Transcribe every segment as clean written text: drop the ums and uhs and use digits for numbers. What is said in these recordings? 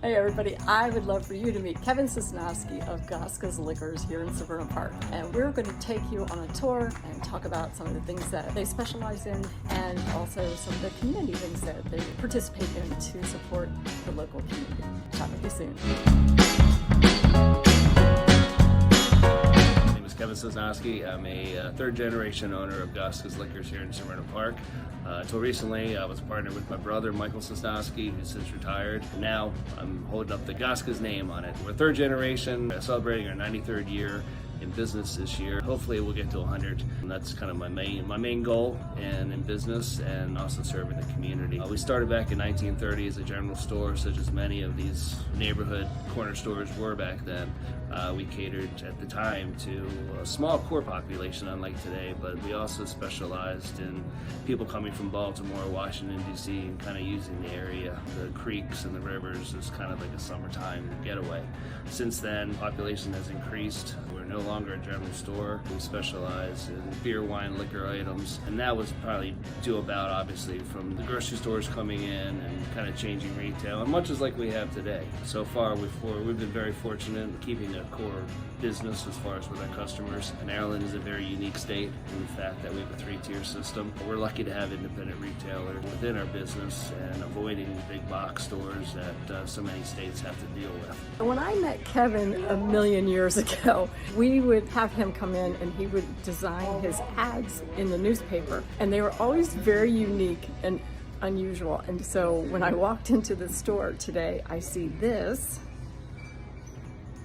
Hey everybody, I would love for you to meet Kevin Sosnoski of Goska's Liquors here in Severna Park. And we're going to take you on a tour and talk about some of the things that they specialize in and also some of the community things that they participate in to support the local community. Chat with you soon. My name is Kevin Sosnoski. I'm a third generation owner of Goska's Liquors here in Severna Park. Until recently, I was partnered with my brother, Michael Sosnoski, who's since retired. Now I'm holding up the Goska's name on it. We're third generation, celebrating our 93rd year in business this year. Hopefully we'll get to 100. And that's kind of my main goal in business and also serving the community. We started back in 1930 as a general store, such as many of these neighborhood corner stores were back then. We catered at the time to a small core population, unlike today, but we also specialized in people coming from Baltimore, Washington, D.C., and kind of using the area, the creeks and the rivers, as kind of like a summertime getaway. Since then, population has increased. We're no longer a general store. We specialize in beer, wine, liquor items, and that was probably due about, obviously, from the grocery stores coming in and kind of changing retail, and much as like we have today. So far, we've been very fortunate in keeping a core business as far as with our customers. And Maryland is a very unique state in the fact that we have a three-tier system. We're lucky to have independent retailers within our business and avoiding the big box stores that so many states have to deal with. When I met Kevin a million years ago, we would have him come in and he would design his ads in the newspaper. And they were always very unique and unusual. And so when I walked into the store today, I see this.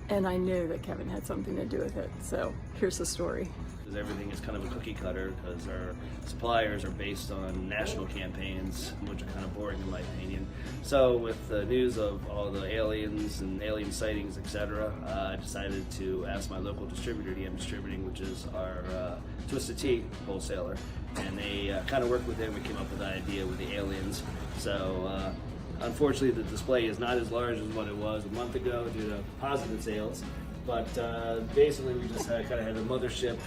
And I knew that Kevin had something to do with it. So here's the story. Everything is kind of a cookie cutter because our suppliers are based on national campaigns, which are kind of boring in my opinion. So with the news of all the aliens and alien sightings, etc., I decided to ask my local distributor, DM Distributing, which is our Twisted Tea wholesaler, and they kind of worked with him. We came up with the idea with the aliens. So unfortunately, the display is not as large as what it was a month ago due to positive sales. But basically, we just kind of had a mothership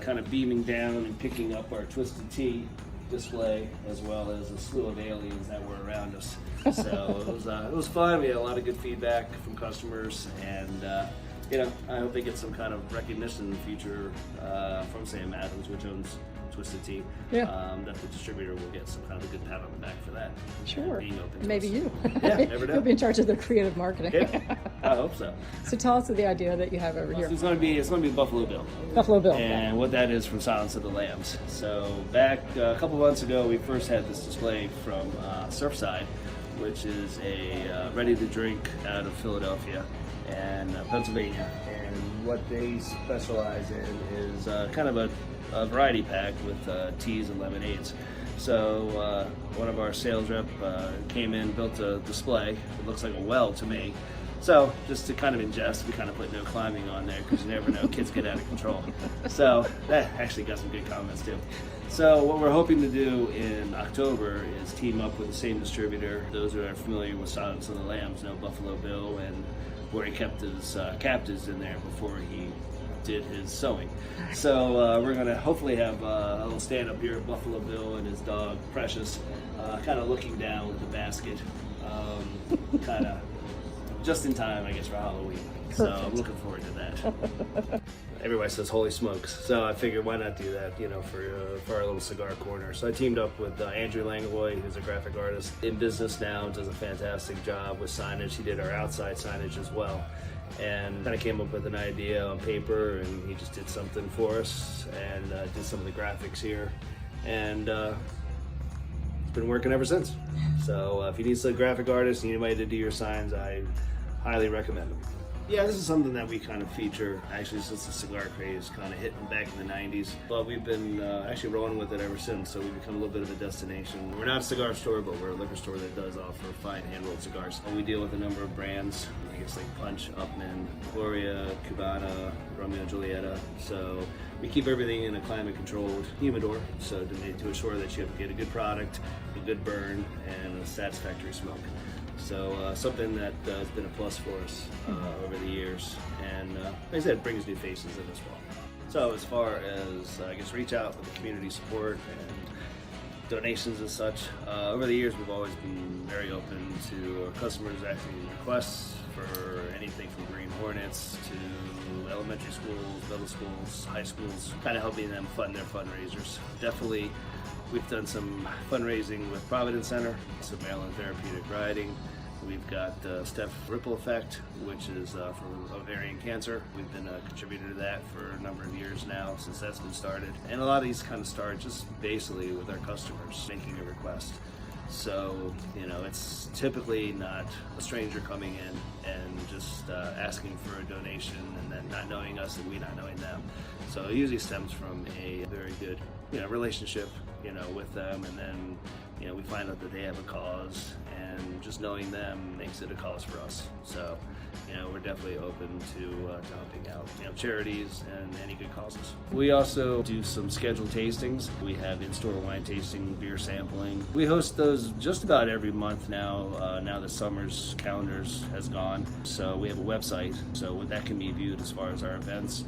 kind of beaming down and picking up our Twisted Tea display, as well as a slew of aliens that were around us. So it was fun. We had a lot of good feedback from customers, and I hope they get some kind of recognition in the future from Sam Adams, which owns Twisted Tea. Yeah. That the distributor will get some kind of a good pat on the back for that. Sure. Being open to Maybe us. you. Yeah, never know. You'll be in charge of the creative marketing. Yeah, I hope so. So tell us the idea that you have over here. It's going to be Buffalo Bill. Buffalo Bill. And what that is from Silence of the Lambs. So back a couple months ago, we first had this display from Surfside, which is a ready-to-drink out of Philadelphia and Pennsylvania. And what they specialize in is kind of a variety pack with teas and lemonades. So one of our sales rep came in, built a display. It looks like a well to me. So just to kind of ingest, we kind of put no climbing on there because you never know, kids get out of control. So that actually got some good comments too. So what we're hoping to do in October is team up with the same distributor. Those who are familiar with Silence of the Lambs know Buffalo Bill and where he kept his captives in there before he did his sewing. So we're going to hopefully have a little stand up here of Buffalo Bill and his dog Precious kind of looking down with the basket, kind of just in time, I guess, for Halloween. So I'm looking forward to that. Everybody says holy smokes, so I figured why not do that, for our little cigar corner. So I teamed up with Andrew Langlois, who's a graphic artist in business now, does a fantastic job with signage. He did our outside signage as well, and kind of came up with an idea on paper, and he just did something for us and did some of the graphics here, and it's been working ever since. So if you need a graphic artist and anybody to do your signs, I highly recommend them. Yeah, this is something that we kind of feature actually since the cigar craze kind of hit back in the 90s. But we've been actually rolling with it ever since, so we've become a little bit of a destination. We're not a cigar store, but we're a liquor store that does offer fine hand-rolled cigars. And we deal with a number of brands, I guess like Punch, Upman, Gloria, Cubana, Romeo and Julieta. So we keep everything in a climate-controlled humidor, so to assure that you get a good product, a good burn, and a satisfactory smoke. So something that has been a plus for us over the years, and like I said, brings new faces in as well. So as far as I guess reach out with the community support and donations and such. Over the years, we've always been very open to our customers asking requests for anything from Green Hornets to elementary schools, middle schools, high schools, kind of helping them fund their fundraisers. Definitely, we've done some fundraising with Providence Center, some Maryland Therapeutic Riding. We've got Steph Ripple Effect, which is for ovarian cancer. We've been a contributor to that for a number of years now since that's been started. And a lot of these kind of start just basically with our customers making a request. So, it's typically not a stranger coming in and just asking for a donation and then not knowing us and we not knowing them. So it usually stems from a very good, relationship, with them, and then, we find out that they have a cause, and just knowing them makes it a cause for us. So, we're definitely open to helping out, charities and any good causes. We also do some scheduled tastings. We have in-store wine tasting, beer sampling. We host those just about every month now. Now the summer's calendars has gone, so we have a website, so that can be viewed as far as our events.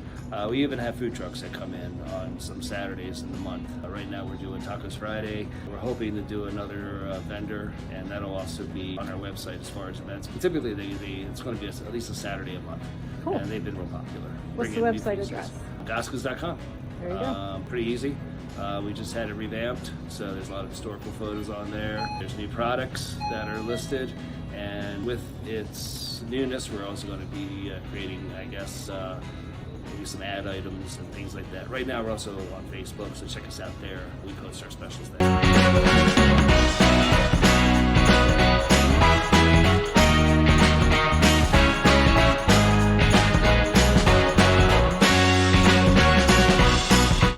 We even have food trucks that come in on some Saturdays in the month. Right now we're doing Tacos Friday. We're hoping to do another vendor, and that'll also be on our website as far as events. But typically it's going to be at least a Saturday a month. Cool. And they've been real popular. What's the website address? Goskas.com. There you go. Pretty easy. We just had it revamped, so there's a lot of historical photos on there. There's new products that are listed, and with its newness, we're also going to be creating, maybe some ad items and things like that. Right now, we're also on Facebook, so check us out there. We post our specials there.